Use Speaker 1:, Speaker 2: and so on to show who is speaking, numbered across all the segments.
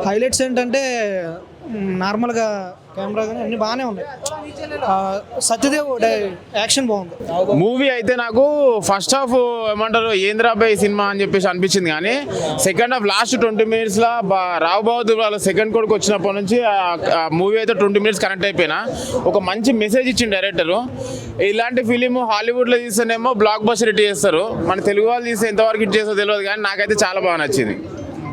Speaker 1: Highlights ఏంటంటే నార్మల్గా camera కానీ అన్ని బాగానే ఉన్నాయి. సత్యదేవ్ యాక్షన్ బాగుంది.
Speaker 2: మూవీ అయితే నాకు ఫస్ట్ హాఫ్ ఏమంటారు ఏంద్రాబాయ్ సినిమా అని చెప్పేసి అనిపించింది, కానీ సెకండ్ హాఫ్ లాస్ట్ 20 minutesలో రావు బహదూర్ వాళ్ళ సెకండ్ కొడుకు వచ్చినప్పటి నుంచి ఆ మూవీ అయితే 20 minutes కనెక్ట్ అయిపోయినా. ఒక మంచి మెసేజ్ ఇచ్చింది డైరెక్టరు. ఇలాంటి ఫిలిం హాలీవుడ్లో తీస్తేనేమో బ్లాక్ బస్టర్ హిట్ చేస్తారు, మన తెలుగు వాళ్ళు తీస్తే ఎంతవరకు హిట్ చేస్తారో తెలియదు, కానీ నాకైతే చాలా బాగా నచ్చింది.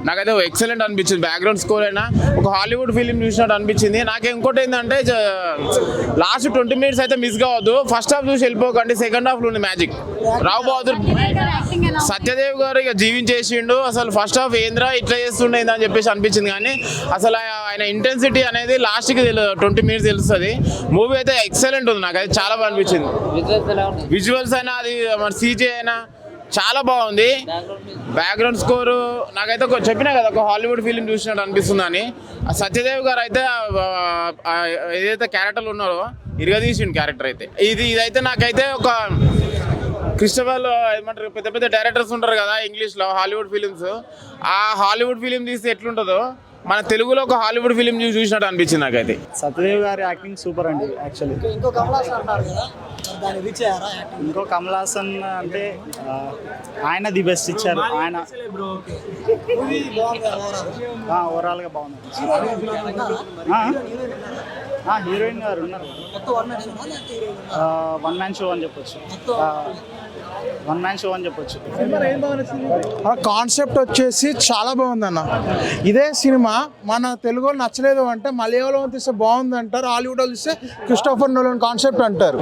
Speaker 2: నాకైతే ఎక్సలెంట్ అనిపించింది. బ్యాక్గ్రౌండ్ స్కోర్ అయినా ఒక హాలీవుడ్ ఫిలిం చూసినట్టు అనిపించింది. నాకు ఇంకోటి ఏంటంటే లాస్ట్ 20 minutes అయితే మిస్ కావద్దు. ఫస్ట్ హాఫ్ చూసి వెళ్ళిపోకండి, సెకండ్ హాఫ్లో ఉంది మ్యాజిక్. రావు బహదూర్ సత్యదేవ్ గారు ఇక జీవించేసిండు. అసలు ఫస్ట్ హాఫ్ ఏంద్రా ఇట్లా చేస్తుండే అని చెప్పేసి అనిపించింది, కానీ అసలు ఆయన ఇంటెన్సిటీ అనేది లాస్ట్కి 20 minutes తెలుస్తుంది. మూవీ అయితే ఎక్సలెంట్ ఉంది, నాకైతే చాలా బాగా అనిపించింది. విజువల్స్ అయినా అది మన సీజీ అయినా చాలా బాగుంది. బ్యాక్గ్రౌండ్ స్కోరు నాకైతే చెప్పినా కదా ఒక హాలీవుడ్ ఫిలిం చూసినట్టు అనిపిస్తుంది అని. సత్యదేవ్ గారు అయితే ఏదైతే క్యారెక్టర్లు ఉన్నారో ఇరగదీసిండు క్యారెక్టర్ అయితే. ఇదైతే నాకైతే ఒక క్రిస్టోఫర్ ఏమంటారు పెద్ద పెద్ద డైరెక్టర్స్ ఉంటారు కదా ఇంగ్లీష్లో హాలీవుడ్ ఫిలిమ్స్, ఆ హాలీవుడ్ ఫిలిం తీస్తే ఎట్లుంటుందో మన తెలుగులో ఒక హాలీవుడ్ ఫిలిం చూసినట్టు అనిపించింది నాకైతే.
Speaker 3: సత్యదేవ్ గారి యాక్టింగ్ సూపర్ అండి. యాక్చువల్లీ ఇంకో కమల్ హాసన్ అంటే ఆయన ది బెస్ట్ ఇచ్చారు. ఆయన ఓవరాల్గా బాగుంది. హీరోయిన్ గారు ఉన్నారు, వన్ మ్యాన్ షో అని చెప్పొచ్చు.
Speaker 4: కాన్సెప్ట్ వచ్చేసి చాలా బాగుంది అన్న. ఇదే సినిమా మన తెలుగులో నచ్చలేదు అంటే మలయాళం తీస్తే బాగుంది అంటారు, హాలీవుడ్లో తీస్తే క్రిస్టోఫర్ నోలన్ కాన్సెప్ట్ అంటారు.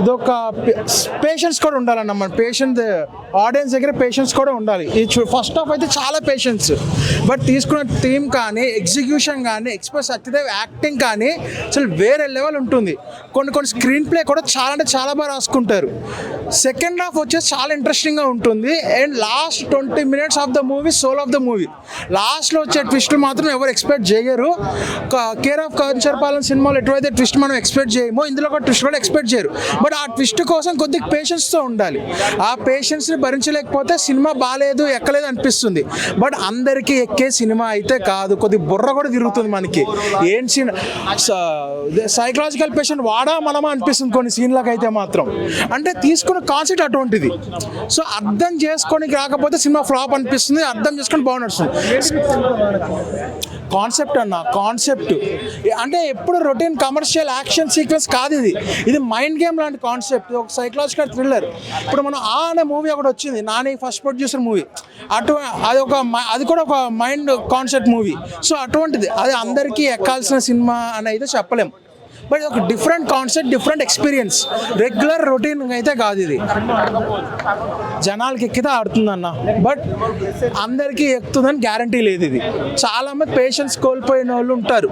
Speaker 4: ఇదొక పేషెన్స్ కూడా ఉండాలన్న, మన పేషెన్స్ ఆడియన్స్ దగ్గర పేషెన్స్ కూడా ఉండాలి. ఇది ఫస్ట్ హాఫ్ అయితే చాలా పేషెన్స్, బట్ తీసుకున్న థీమ్ కానీ ఎగ్జిక్యూషన్ కానీ ఎక్స్ప్రెస్ సత్యదేవ్ యాక్టింగ్ కానీ అసలు వేరే లెవెల్ ఉంటుంది. కొన్ని స్క్రీన్ ప్లే కూడా చాలా అంటే చాలా బాగా రాసుకుంటారు. సెకండ్ హాఫ్ వచ్చేసి చాలా ఇంట్రెస్టింగ్గా ఉంటుంది. And last 20 minutes of the movie soul of the movie. లాస్ట్లో వచ్చే ట్విస్టులు మాత్రం ఎవరు ఎక్స్పెక్ట్ చేయరు. కేర్ ఆఫ్ కంచర్పాలెం సినిమాలో ఎటువైతే ట్విస్ట్ మనం ఎక్స్పెక్ట్ చేయమో ఇందులో ఒక ట్విస్ట్ కూడా ఎక్స్పెక్ట్ చేయరు. బట్ ఆ ట్విస్ట్ కోసం కొద్దిగా పేషెన్స్తో ఉండాలి. ఆ పేషెన్స్ని భరించలేకపోతే సినిమా బాగాలేదు ఎక్కలేదు అనిపిస్తుంది. బట్ అందరికీ ఎక్కే సినిమా అయితే కాదు, కొద్దిగా బుర్ర కూడా తిరుగుతుంది మనకి. ఏం సీన్ సైకలాజికల్ పేషెంట్ వాడా మనమా అనిపిస్తుంది కొన్ని సీన్లకు అయితే మాత్రం. అంటే తీసుకున్న కాన్సెప్ట్ అటువంటిది. సో అర్థం చేసుకొని రాకపోతే సినిమా ఫ్లాప్ అనిపిస్తుంది, అర్థం చేసుకొని బాగా నడుస్తుంది. కాన్సెప్ట్ అన్న, కాన్సెప్ట్ అంటే ఎప్పుడు రొటీన్ కమర్షియల్ యాక్షన్ సీక్వెన్స్ కాదు ఇది మైండ్ గేమ్ లాంటి కాన్సెప్ట్, ఒక సైకలాజికల్ థ్రిల్లర్. ఇప్పుడు మనం అనే మూవీ ఒకటి వచ్చింది, నాని ఫస్ట్ ప్రొడ్యూసర్ మూవీ, అది కూడా ఒక మైండ్ కాన్సెప్ట్ మూవీ. సో అటువంటిది అది అందరికీ ఎక్కాల్సిన సినిమా అని అయితే చెప్పలేం. బట్ ఒక different concept, different experience, regular routine అయితే కాదు ఇది. జనాలకి ఎక్కితే ఆడుతుందన్న, బట్ అందరికీ ఎక్కుతుందని గ్యారంటీ లేదు. ఇది చాలామంది పేషెన్స్ కోల్పోయిన వాళ్ళు ఉంటారు,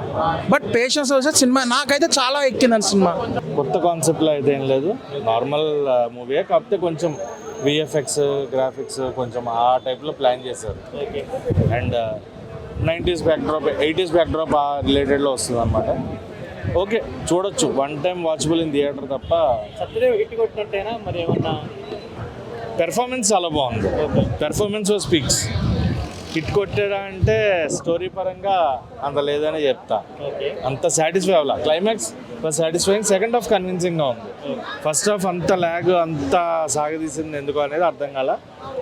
Speaker 4: బట్ పేషెన్స్ వచ్చే సినిమా నాకైతే చాలా ఎక్కిందని సినిమా.
Speaker 5: కొత్త కాన్సెప్ట్లో అయితే ఏం లేదు, నార్మల్ మూవీయే, కాకపోతే కొంచెం విఎఫ్ఎక్స్ గ్రాఫిక్స్ కొంచెం ఆ టైప్లో ప్లాన్ చేశారు. And 90s backdrop 80s backdrop ఆ రిలేటెడ్లో వస్తుంది అనమాట. ఓకే, చూడొచ్చు, one time watchable in theatre తప్ప.
Speaker 3: సత్యదేవ్ హిట్ కొట్టినట్టేనా మరి ఏమన్నా?
Speaker 5: పెర్ఫార్మెన్స్ చాలా బాగుంది, పెర్ఫార్మెన్స్ స్పీక్స్. హిట్ కొట్టాడా అంటే స్టోరీ పరంగా అంత లేదని చెప్తా. అంత సాటిస్ఫై అవ్వాల, క్లైమాక్స్ సాటిస్ఫైయింగ్, సెకండ్ హాఫ్ కన్విన్సింగ్గా ఉంది. ఫస్ట్ హాఫ్ అంత ల్యాగ్ అంత సాగదీసింది ఎందుకు అనేది అర్థం కాల.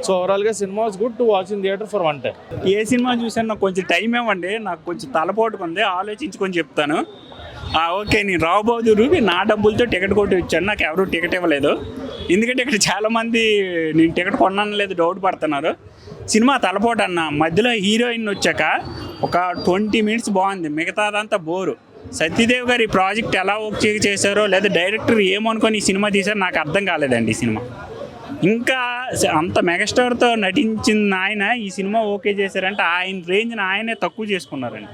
Speaker 5: సో ఓవరాల్గా cinema was good to watch in theatre for one time.
Speaker 6: A cinema చూసాను నాకు కొంచెం టైం ఇవ్వండి, నాకు కొంచెం తలపోటుకుంది, ఆలోచించుకొని చెప్తాను. ఓకే, నేను రావు బహదూర్కి నా డబ్బులతో టికెట్ కొట్టి ఇచ్చాను, నాకు ఎవరు టికెట్ ఇవ్వలేదు. ఎందుకంటే ఇక్కడ చాలామంది నేను టికెట్ కొన్నాను లేదు డౌట్ పడుతున్నారు. సినిమా తలపోటు అన్న, మధ్యలో హీరోయిన్ వచ్చాక ఒక 20 minutes బాగుంది, మిగతాదంతా బోరు. సత్యదేవ్ గారు ఈ ప్రాజెక్ట్ ఎలా ఓకే చేశారో లేదా డైరెక్టర్ ఏమనుకొని ఈ సినిమా తీశారో నాకు అర్థం కాలేదండి. ఈ సినిమా ఇంకా అంత మెగాస్టార్తో నటించిన ఆయన ఈ సినిమా ఓకే చేశారంటే ఆయన రేంజ్ని ఆయనే తక్కువ చేసుకున్నారండి.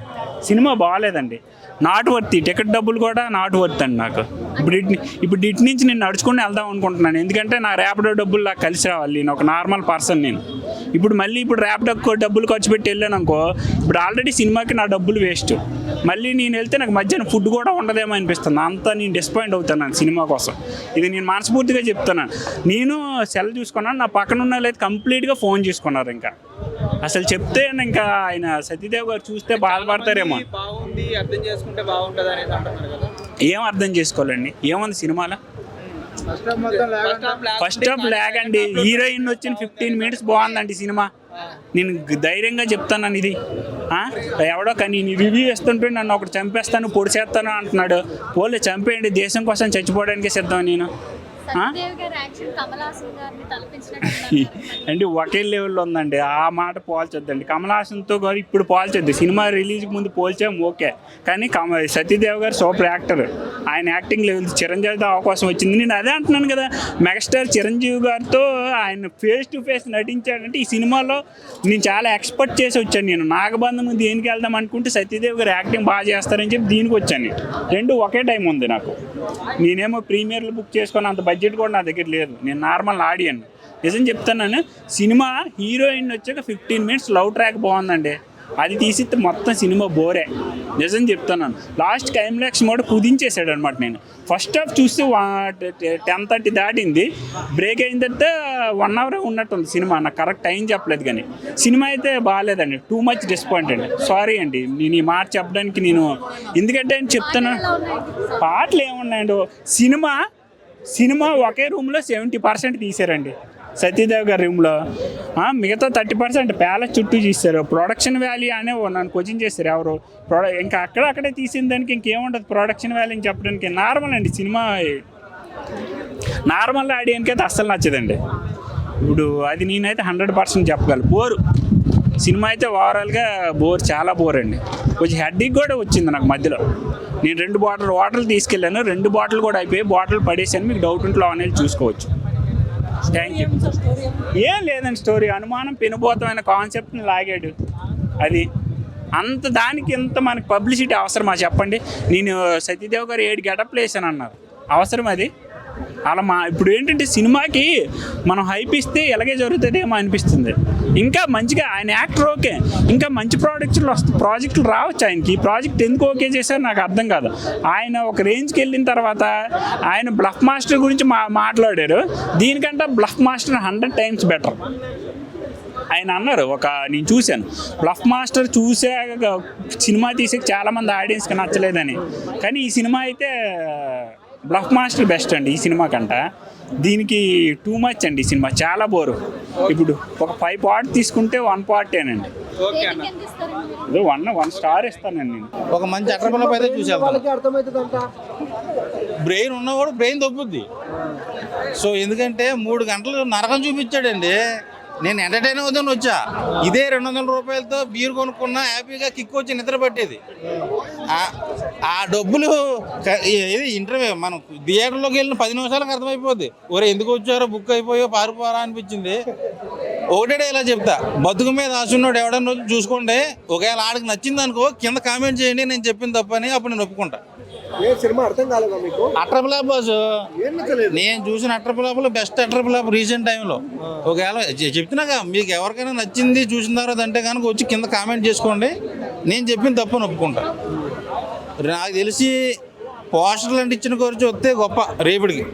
Speaker 6: సినిమా బాగాలేదండి, నాట్ వర్త్. టికెట్ డబ్బులు కూడా నాట్ వర్త్ అండి నాకు. ఇప్పుడు ఇటు నుంచి నేను నడుచుకుని వెళ్దాం అనుకుంటున్నాను, ఎందుకంటే నా ర్యాపిడో డబ్బులు నాకు కలిసి రావాలి. నేను ఒక నార్మల్ పర్సన్, నేను ఇప్పుడు మళ్ళీ ఇప్పుడు ర్యాపిడోకి డబ్బులు ఖర్చు పెట్టి వెళ్ళాను అనుకో, ఇప్పుడు ఆల్రెడీ సినిమాకి నా డబ్బులు వేస్ట్. మళ్ళీ నేను వెళ్తే నాకు మధ్యాహ్నం ఫుడ్ కూడా ఉండదేమో అనిపిస్తుంది. అంతా నేను డిసప్పాయింట్ అవుతున్నాను సినిమా కోసం. ఇది నేను మనస్ఫూర్తిగా చెప్తున్నాను. నేను సెల్ చూసుకున్నాను, నా పక్కన ఉన్న వాళ్ళు అయితే కంప్లీట్గా ఫోన్ చూసుకున్నారు. ఇంకా అసలు చెప్తే ఇంకా ఆయన సతీదేవ్ గారు చూస్తే బాధపడతారేమో.
Speaker 7: బాగుంది, అర్థం చేసుకుంటే బాగుంటుంది అనేది అంటున్నారు కదా.
Speaker 6: ఏం అర్థం చేసుకోవాలండి, ఏముంది సినిమాలో? ఫస్ట్ హాఫ్ ల్యాగ్ అండి. హీరోయిన్ వచ్చిన 15 minutes బాగుందండి సినిమా. నేను ధైర్యంగా చెప్తాను ఇది. ఎవడో కానీ రివ్యూ ఇస్తుంటే నన్ను ఒకటి చంపేస్తాను, పొడి చేస్తాను అంటున్నాడు. పోలే చంపేయండి, దేశం కోసం చచ్చిపోవడానికి సిద్ధం నేను. అంటే ఒకే లెవెల్లో ఉందండి. ఆ మాట పోల్చొద్దండి. కమల్ హాసన్తో గారు ఇప్పుడు పోల్చొద్దు. సినిమా రిలీజ్కి ముందు పోల్చాం ఓకే, కానీ సతీదేవ్ గారు సూపర్ యాక్టర్. ఆయన యాక్టింగ్ లెవెల్ చిరంజీవితో అవకాశం వచ్చింది. నేను అదే అంటున్నాను కదా, మెగాస్టార్ చిరంజీవి గారితో ఆయన ఫేస్ టు ఫేస్ నటించాడంటే ఈ సినిమాలో నేను చాలా ఎక్స్పెక్ట్ చేసి వచ్చాను. నేను నాగబంధం దేనికి వెళ్దాం అనుకుంటే సతీదేవ్ గారు యాక్టింగ్ బాగా చేస్తారని చెప్పి దీనికి వచ్చాను. రెండు ఒకే టైం ఉంది నాకు. నేనేమో ప్రీమియర్లు బుక్ చేసుకొని అంత బడ్జెట్ కూడా నా దగ్గర లేదు. నేను నార్మల్ ఆడియన్. నిజం చెప్తాను, సినిమా హీరోయిన్ వచ్చాక 15 minutes లవ్ ట్రాక్ బాగుందండి. అది తీసిస్తే మొత్తం సినిమా బోరే. నిజం చెప్తున్నాను. లాస్ట్ క్లైమాక్స్ కూడా కుదించేసాడు అనమాట. నేను ఫస్ట్ హాఫ్ చూస్తే 10:30 దాటింది. బ్రేక్ అయిన తర్వాత 1 hour ఉన్నట్టుంది సినిమా. నాకు కరెక్ట్ టైం చెప్పలేదు, కానీ సినిమా అయితే బాగాలేదండి. Too much disappointed. సారీ అండి నేను ఈ మాట చెప్పడానికి. నేను ఎందుకంటే చెప్తాను, పాటలు ఏమున్నాయండి. సినిమా ఒకే రూమ్లో 70% తీశారండి సతీదేవ్ గారి రూమ్లో. మిగతా 30% ప్యాలెస్ చుట్టూ తీశారు. ప్రొడక్షన్ వాల్యూ అనే నన్ను క్వశ్చన్ చేశారు ఎవరు. ఇంకా అక్కడే తీసిన దానికి ఇంకేముంటుంది ప్రొడక్షన్ వాల్యూ అని చెప్పడానికి. నార్మల్ అండి సినిమా. నార్మల్ ఆడియన్కి అయితే అస్సలు నచ్చదండి. ఇప్పుడు అది నేనైతే 100% చెప్పగలను. బోరు సినిమా అయితే ఓవరాల్గా బోర్, చాలా బోర్ అండి. కొంచెం హెడ్ఏక్ కూడా వచ్చింది నాకు మధ్యలో. నేను 2 బాటిల్ వాటర్ తీసుకెళ్ళాను, 2 బాటిల్ కూడా అయిపోయి బాటిల్ పడేసాను. మీకు డౌట్ ఉంటే అనేది చూసుకోవచ్చు. Thank you. ఏం లేదండి స్టోరీ. అనుమానం పెనుభూతమైన కాన్సెప్ట్ని లాగాడు. అది అంత దానికి ఇంత మనకి పబ్లిసిటీ అవసరమా చెప్పండి. నేను సతీదేవ్ గారు 7 గెటప్లు వేసాను అన్నారు. అవసరం అది? అలా ఇప్పుడు ఏంటంటే సినిమాకి మనం హైప్ ఇస్తే ఎలాగే జరుగుతుందేమో అనిపిస్తుంది. ఇంకా మంచిగా ఆయన యాక్టర్ ఓకే, ఇంకా మంచి ప్రాజెక్టులు రావచ్చు ఆయనకి. ఈ ప్రాజెక్ట్ ఎందుకు ఓకే చేశారో నాకు అర్థం కాదు. ఆయన ఒక రేంజ్కి వెళ్ళిన తర్వాత ఆయన బ్లఫ్ మాస్టర్ గురించి మాట్లాడారు. దీనికంటే బ్లఫ్ మాస్టర్ 100 times బెటర్. ఆయన అన్నారు, నేను చూశాను బ్లఫ్ మాస్టర్ చూసాక సినిమా తీసే చాలామంది ఆడియన్స్కి నచ్చలేదని. కానీ ఈ సినిమా అయితే బ్లఫ్ మాస్టర్ బెస్ట్ అండి ఈ సినిమా కంట. దీనికి టూ మచ్ అండి ఈ సినిమా, చాలా బోరు. ఇప్పుడు ఒక 5 part తీసుకుంటే 1 part ఏనండి. ఇది 1 star ఇస్తానండి నేను.
Speaker 8: ఒక మంచి అట్రబుల్ అయితే చూసేస్తాను. బ్రెయిన్ ఉన్నవాడు బ్రెయిన్ తప్పుద్ది. సో ఎందుకంటే 3 గంటలు నరకం చూపించాడండి. నేను ఎంటర్టైన్ అవుతాను వచ్చా. ఇదే 200 రూపాయలతో బీర్ కొనుక్కున్నా హ్యాపీగా కిక్ వచ్చి నిద్ర పట్టేది. ఆ డబ్బులు ఇది ఇంటర్వ్యూ మనం థియేటర్లోకి వెళ్ళిన 10 నిమిషాలకు అర్థమైపోద్ది. ఒరే ఎందుకు వచ్చారో, బుక్ అయిపోయో, పారిపోరా అనిపించింది. ఒకటే ఇలా చెప్తా, బతుకు మీద ఆశున్నాడు ఎవడన్నా చూసుకోండి. ఒకవేళ ఆడికి నచ్చింది అనుకో కింద కామెంట్ చేయండి, నేను చెప్పింది తప్పని, అప్పుడు నేను ఒప్పుకుంటా. అట్రఫ్లాప్ బాసు, నేను చూసిన అట్రఫ్లాప్లో బెస్ట్ అట్రఫ్లాప్ రీసెంట్ టైంలో. ఒకవేళ చెప్తున్నాగా మీకు ఎవరికైనా నచ్చింది చూసిన తర్వాత అంటే కనుక వచ్చి కింద కామెంట్ చేసుకోండి, నేను చెప్పింది తప్పని ఒప్పుకుంటా. నాకు తెలిసి పోస్టర్లు అంటే ఇచ్చిన ఖర్చు వస్తే గొప్ప రేపటికి.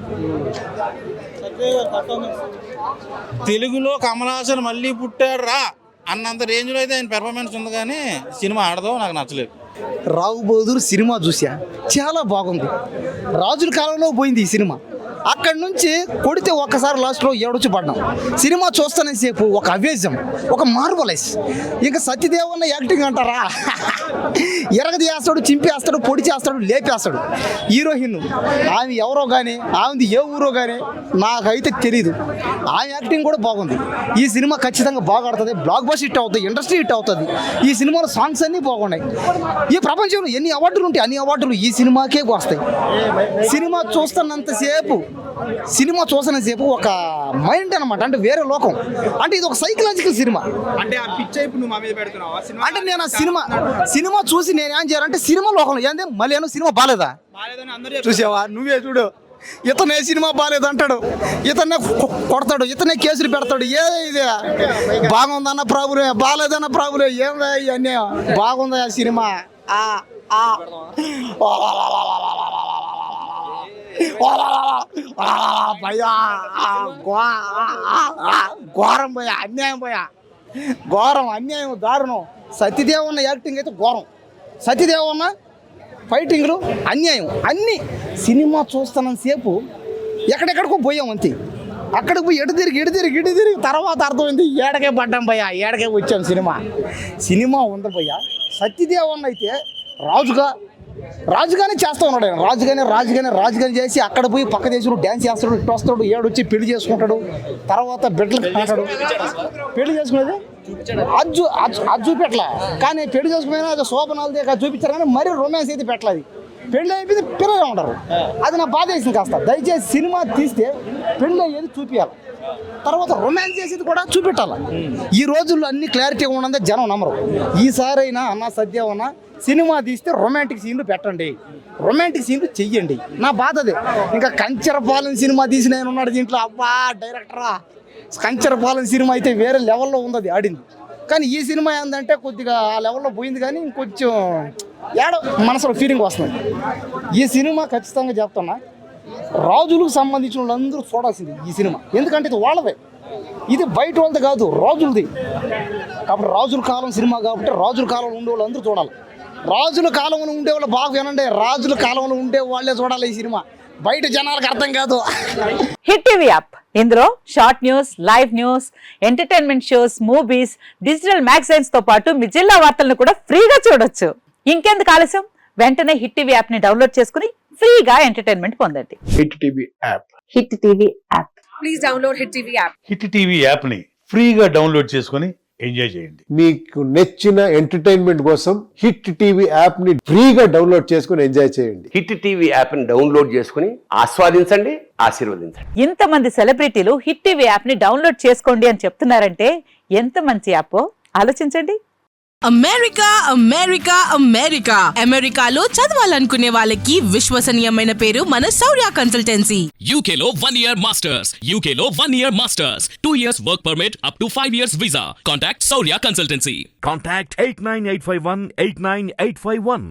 Speaker 8: తెలుగులో కమల్ హాసన్ మళ్ళీ పుట్టాడు రా అన్నంత రేంజ్లో అయితే ఆయన పెర్ఫార్మెన్స్ ఉంది, కానీ సినిమా ఆడదో నాకు నచ్చలేదు.
Speaker 9: రావు బహదూర్ సినిమా చూసా, చాలా బాగుంది. రాజుల కాలంలో పోయింది ఈ సినిమా. అక్కడి నుంచి కొడితే ఒక్కసారి లాస్ట్లో ఏడొచ్చి పడ్డాం. సినిమా చూస్తానే సేపు ఒక అవేజం, ఒక మార్వలైస్. ఇంకా సత్యదేవన్న యాక్టింగ్ అంటారా, ఎరగదీస్తాడు, చింపేస్తాడు, పొడి చేస్తాడు, లేపేస్తాడు. హీరోయిన్ ఆమె ఎవరో కానీ, ఆమెది ఏ ఊరో కానీ నాకైతే తెలీదు. ఆమె యాక్టింగ్ కూడా బాగుంది. ఈ సినిమా ఖచ్చితంగా బాగా ఆడుతుంది, బ్లాక్ బస్టర్ హిట్ అవుతుంది, ఇండస్ట్రీ హిట్ అవుతుంది. ఈ సినిమాలో సాంగ్స్ అన్నీ బాగున్నాయి. ఈ ప్రపంచంలో ఎన్ని అవార్డులు ఉంటాయి అన్ని అవార్డులు ఈ సినిమాకే వస్తాయి. సినిమా చూస్తున్నంతసేపు ఒక మైండ్ అనమాట, అంటే వేరే లోకం. అంటే ఇది ఒక సైకలాజికల్ సినిమా.
Speaker 7: అంటే ఆ పిచ్ అయిపు నువ్వు మా మీద పెడుతున్నావా?
Speaker 9: అంటే నేను ఆ సినిమా చూసి నేను ఏం చేయాలంటే సినిమా లోకంలో ఏంది మళ్ళీ సినిమా బాలేదా
Speaker 7: బాలేదని అందరూ
Speaker 9: చూసావా? నువ్వే చూడు, ఇతనే సినిమా బాగాలేదు అంటాడు, ఇతనే కొడతాడు, ఇతనే కేసులు పెడతాడు. ఇది బాగుందన్న ప్రాబ్లమే, బాగాలేదన్న ప్రాబ్లమే. ఏందా ఇవన్నీ? బాగుందా సినిమా? భయ్యా ఘోరం భయ్యా, అన్యాయం భయ్యా, ఘోరం, అన్యాయం, దారుణం. సత్యదేవన్న యాక్టింగ్ అయితే ఘోరం, సత్యదేవన్న ఫైటింగ్లు అన్యాయం. అన్నీ సినిమా చూస్తున్నంత సేపు ఎక్కడెక్కడికో పోయాం అంతే. అక్కడికి పోయి ఎటు తిరిగి తర్వాత అర్థమైంది ఏడకే పడ్డాం భయ్యా, ఏడకే వచ్చాం. సినిమా ఉంది భయ్యా. సత్యదేవన్న అయితే రాజుగానే చేస్తూ ఉన్నాడు. రాజుగానే చేసి అక్కడ పోయి పక్క దేశంలో డ్యాన్స్ చేస్తాడు, ఇటు వస్తాడు, ఏడొచ్చి పెళ్లి చేసుకుంటాడు, తర్వాత బిడ్డలు అంటాడు. పెళ్లి చేసుకునేది అది చూపెట్టలే, కానీ పెళ్లి చేసుకునే అది శోభనాలు చూపించారు, కానీ మరీ రొమాన్స్ అయితే పెట్టలేదు. పెళ్ళి అయిపోయింది, పిల్లలే ఉంటారు. అది నా బాధ వేసింది కాస్త. దయచేసి సినిమా తీస్తే పెళ్ళి అయ్యేది చూపించాలి, తర్వాత రొమాన్స్ చేసేది కూడా చూపెట్టాలి. ఈ రోజుల్లో అన్ని క్లారిటీ ఉన్నదే జనం నమ్మరు. ఈసారైనా అన్న సత్యవన్న సినిమా తీస్తే రొమాంటిక్ సీన్లు పెట్టండి, రొమాంటిక్ సీన్లు చెయ్యండి. నా బాధ అదే. ఇంకా కంచరపాలెం సినిమా తీసిన ఆయన ఉన్నాడు దీంట్లో. అబ్బా డైరెక్టరా, కంచరపాలెం సినిమా అయితే వేరే లెవెల్లో ఉంది, అది ఆడింది. కానీ ఈ సినిమా ఏంటంటే కొద్దిగా ఆ లెవెల్లో పోయింది, కానీ ఇంకొంచెం ఏడో మనసులో ఫీలింగ్ వస్తుంది. ఈ సినిమా ఖచ్చితంగా చెప్తున్నా, రాజులకు సంబంధించిన వాళ్ళందరూ చూడాల్సింది ఈ సినిమా. ఎందుకంటే ఇది వాళ్ళదే, ఇది బయట వాళ్ళది కాదు, రాజులది. కాబట్టి రాజుల కాలం సినిమా కాబట్టి రాజుల కాలంలో ఉండే వాళ్ళు అందరూ చూడాలి. రాజుల కాలంలో ఉండేవాళ్ళు బాగా వినండి, రాజుల కాలంలో ఉండే వాళ్ళే చూడాలి ఈ సినిమా, బయట జనాలకు అర్థం కాదు.
Speaker 10: హిట్ టీవీ యాప్, ఇందులో short news, live news, entertainment shows, movies, digital magazines తో పాటు మీ జిల్లా వార్తలను కూడా ఫ్రీగా చూడొచ్చు. ఇంకెందుకు ఆలస్యం, వెంటనే హిట్ టీవీ యాప్ ని డౌన్లోడ్ చేసుకుని ఫ్రీగా ఎంటర్టైన్మెంట్ పొందండి.
Speaker 11: Hit TV app,
Speaker 10: hit TV app.
Speaker 12: Please download hit TV app.
Speaker 11: Hit TV app ని ఫ్రీగా డౌన్లోడ్ చేసుకొని ఎంజాయ్ చేయండి.
Speaker 13: మీకు నచ్చిన ఎంటర్టైన్మెంట్ కోసం హిట్ టీవీ యాప్ ని ఫ్రీగా డౌన్లోడ్ చేసుకుని ఎంజాయ్ చేయండి.
Speaker 14: హిట్ టీవీ యాప్ ని డౌన్లోడ్ చేసుకుని ఆస్వాదించండి, ఆశీర్వదించండి.
Speaker 10: ఇంతమంది సెలబ్రిటీలు హిట్ టీవీ యాప్ ని డౌన్లోడ్ చేసుకోండి అని చెప్తున్నారంటే ఎంత మంచి యాప్ ఆలోచించండి.
Speaker 12: అమెరికాలో చదవాలనుకునే వాళ్ళకి విశ్వసనీయమైన పేరు మన శౌర్య కన్సల్టెన్సీ.
Speaker 15: యూకేలో 1 year masters, యూకేలో 1 year masters, 2 years work permit up to 5 years visa. Contact Saurya Consultancy.
Speaker 16: Contact 89851 89851.